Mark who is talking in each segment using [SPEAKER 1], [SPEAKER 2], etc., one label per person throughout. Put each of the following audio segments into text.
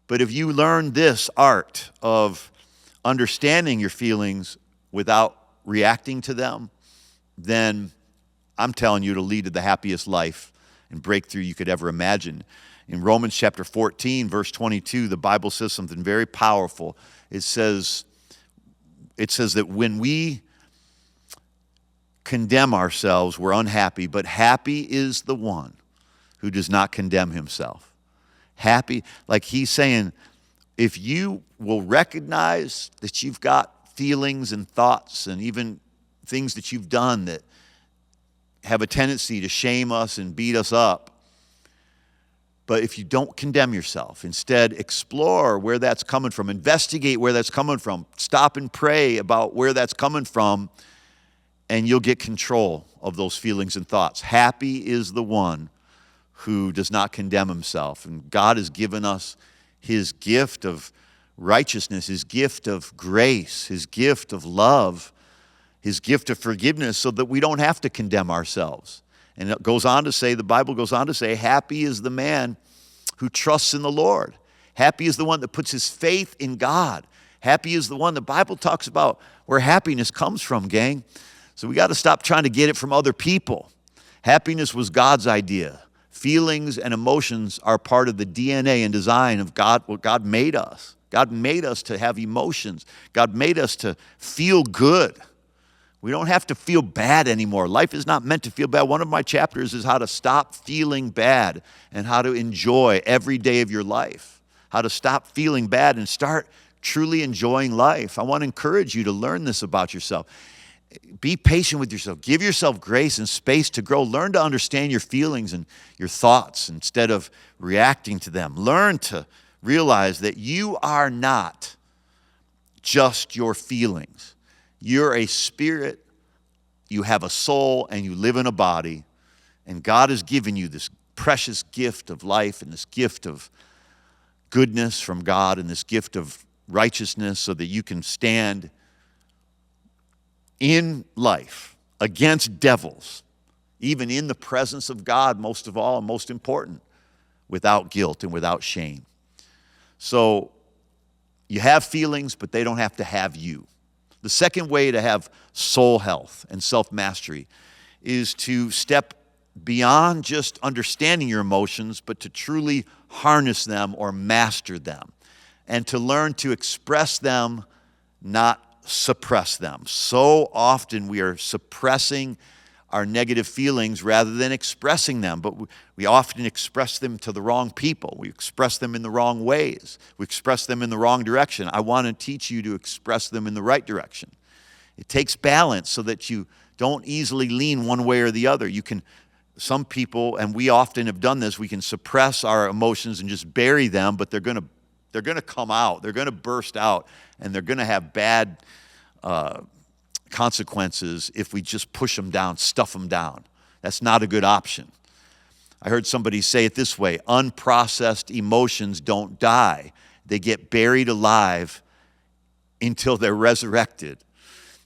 [SPEAKER 1] But if you learn this art of understanding your feelings without reacting to them, then I'm telling you, it'll lead to the happiest life and breakthrough you could ever imagine. In Romans chapter 14, verse 22, the Bible says something very powerful. It says that when we condemn ourselves, we're unhappy, but happy is the one who does not condemn himself. Happy, like he's saying, if you will recognize that you've got feelings and thoughts and even things that you've done that have a tendency to shame us and beat us up, but if you don't condemn yourself, instead explore where that's coming from, investigate where that's coming from, stop and pray about where that's coming from, and you'll get control of those feelings and thoughts. Happy is the one who does not condemn himself. And God has given us his gift of righteousness, his gift of grace, his gift of love, his gift of forgiveness, so that we don't have to condemn ourselves. And it goes on to say, the Bible goes on to say, happy is the man who trusts in the Lord. Happy is the one that puts his faith in God. Happy is the one the Bible talks about where happiness comes from, gang. So we got to stop trying to get it from other people. Happiness was God's idea. Feelings and emotions are part of the DNA and design of God, what God made us. God made us to have emotions. God made us to feel good. We don't have to feel bad anymore. Life is not meant to feel bad. One of my chapters is how to stop feeling bad and how to enjoy every day of your life. How to stop feeling bad and start truly enjoying life. I want to encourage you to learn this about yourself. Be patient with yourself. Give yourself grace and space to grow. Learn to understand your feelings and your thoughts instead of reacting to them. Learn to realize that you are not just your feelings. You're a spirit, you have a soul, and you live in a body. And God has given you this precious gift of life and this gift of goodness from God and this gift of righteousness so that you can stand in life against devils, even in the presence of God, most of all and most important, without guilt and without shame. So you have feelings, but they don't have to have you. The second way to have soul health and self-mastery is to step beyond just understanding your emotions, but to truly harness them or master them, and to learn to express them, not suppress them. So often we are suppressing our negative feelings rather than expressing them, but we often express them to the wrong people. We express them in the wrong ways. We express them in the wrong direction. I want to teach you to express them in the right direction. It takes balance so that you don't easily lean one way or the other. Some people, and we often have done this, we can suppress our emotions and just bury them, but they're going to come out. They're going to burst out, and they're going to have bad consequences if we just push them down, stuff them down. That's not a good option. I heard somebody say it this way: unprocessed emotions don't die. They get buried alive until they're resurrected.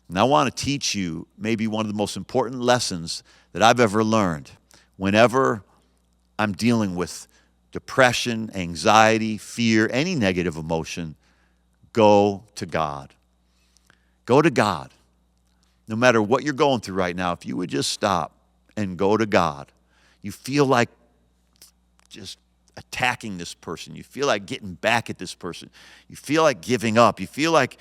[SPEAKER 1] And I want to teach you maybe one of the most important lessons that I've ever learned. Whenever I'm dealing with depression, anxiety, fear, any negative emotion, go to God. Go to God. No matter what you're going through right now, if you would just stop and go to God. You feel like just attacking this person. You feel like getting back at this person. You feel like giving up. You feel like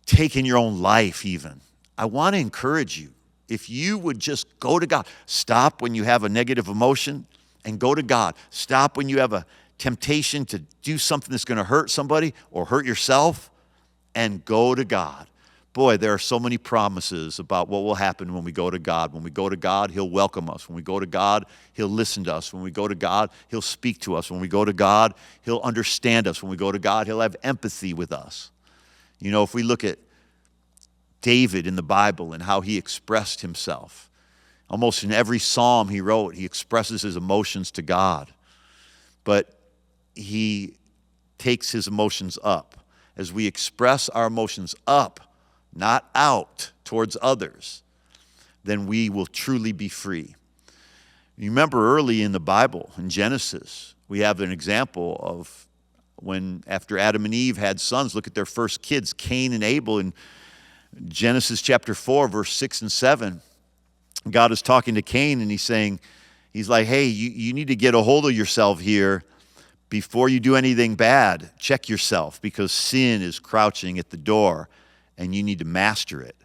[SPEAKER 1] taking your own life even. I want to encourage you. If you would just go to God. Stop when you have a negative emotion and go to God. Stop when you have a temptation to do something that's going to hurt somebody or hurt yourself, and go to God. Boy, there are so many promises about what will happen when we go to God. When we go to God, He'll welcome us. When we go to God, He'll listen to us. When we go to God, He'll speak to us. When we go to God, He'll understand us. When we go to God, He'll have empathy with us. You know, if we look at David in the Bible and how he expressed himself, almost in every psalm he wrote, he expresses his emotions to God. But he takes his emotions up. As we express our emotions up, not out towards others, then we will truly be free. You remember early in the Bible, in Genesis, we have an example of when after Adam and Eve had sons, look at their first kids, Cain and Abel, in Genesis chapter 4, verse 6 and 7. God is talking to Cain, and he's like, hey, you need to get a hold of yourself here before you do anything bad. Check yourself, because sin is crouching at the door, and you need to master it.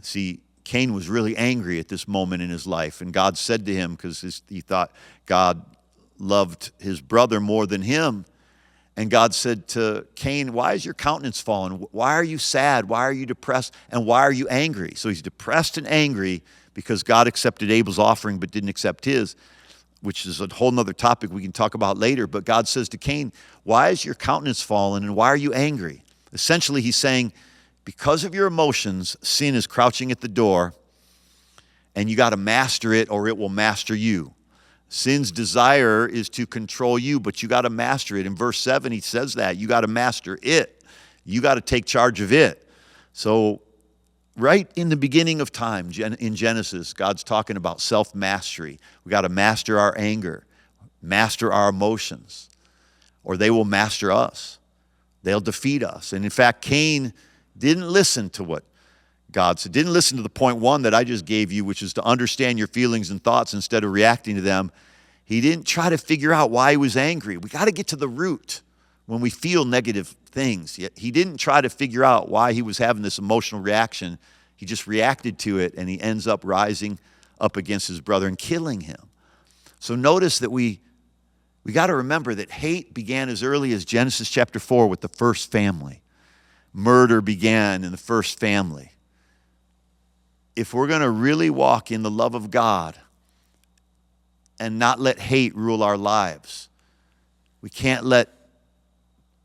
[SPEAKER 1] See, Cain was really angry at this moment in his life, and God said to him, because he thought God loved his brother more than him, and God said to Cain, why is your countenance fallen? Why are you sad? Why are you depressed? And why are you angry? So he's depressed and angry because God accepted Abel's offering but didn't accept his, which is a whole nother topic we can talk about later. But God says to Cain, why is your countenance fallen and why are you angry? Essentially, he's saying, because of your emotions, sin is crouching at the door, and you got to master it or it will master you. Sin's desire is to control you, but you got to master it. In verse 7, he says that. You got to master it. You got to take charge of it. So right in the beginning of time, in Genesis, God's talking about self-mastery. We got to master our anger, master our emotions, or they will master us. They'll defeat us. And in fact, Cain didn't listen to what God said. Didn't listen to the point one that I just gave you, which is to understand your feelings and thoughts instead of reacting to them. He didn't try to figure out why he was angry. We got to get to the root when we feel negative things. Yet he didn't try to figure out why he was having this emotional reaction. He just reacted to it, and he ends up rising up against his brother and killing him. So notice that we got to remember that hate began as early as Genesis chapter 4 with the first family. Murder began in the first family. If we're going to really walk in the love of God and not let hate rule our lives, we can't let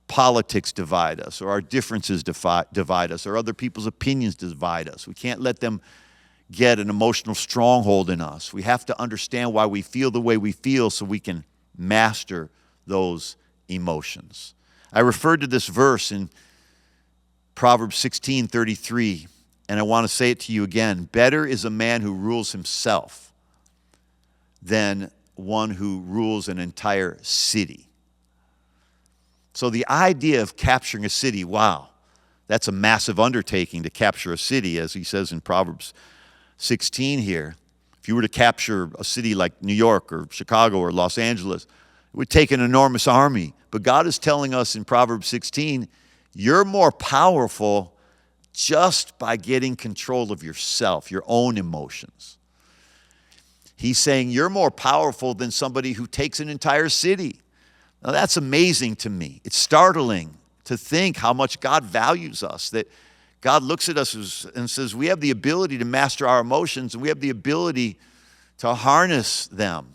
[SPEAKER 1] politics divide us, or our differences divide us, or other people's opinions divide us. We can't let them get an emotional stronghold in us. We have to understand why we feel the way we feel so we can master those emotions. I referred to this verse in Proverbs 16:33, and I want to say it to you again. Better is a man who rules himself than one who rules an entire city. So the idea of capturing a city, wow, that's a massive undertaking to capture a city, as he says in Proverbs 16 here. If you were to capture a city like New York or Chicago or Los Angeles, it would take an enormous army. But God is telling us in Proverbs 16, you're more powerful just by getting control of yourself, your own emotions. He's saying you're more powerful than somebody who takes an entire city. Now that's amazing to me. It's startling to think how much God values us, that God looks at us and says we have the ability to master our emotions, and we have the ability to harness them.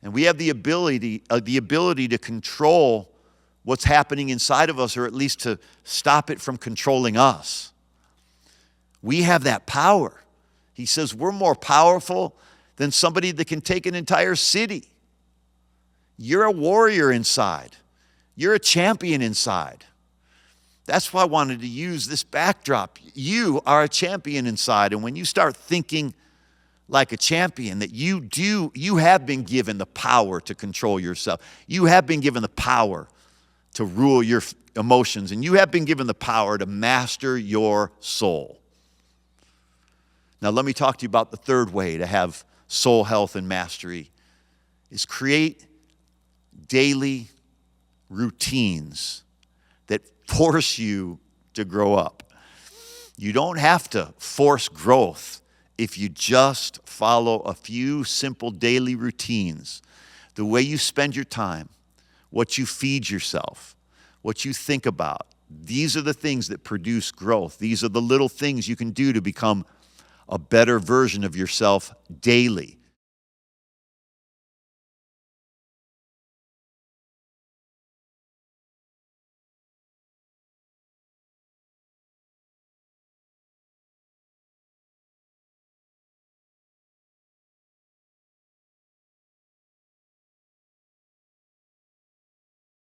[SPEAKER 1] And we have the ability to control what's happening inside of us, or at least to stop it from controlling us. We have that power. He says we're more powerful than somebody that can take an entire city. You're a warrior inside. You're a champion inside. That's why I wanted to use this backdrop. You are a champion inside. And when you start thinking like a champion, that you have been given the power to control yourself. You have been given the power to rule your emotions. And you have been given the power to master your soul. Now let me talk to you about the third way to have soul health and mastery, is create daily routines that force you to grow up. You don't have to force growth if you just follow a few simple daily routines. The way you spend your time, what you feed yourself, what you think about. These are the things that produce growth. These are the little things you can do to become a better version of yourself daily.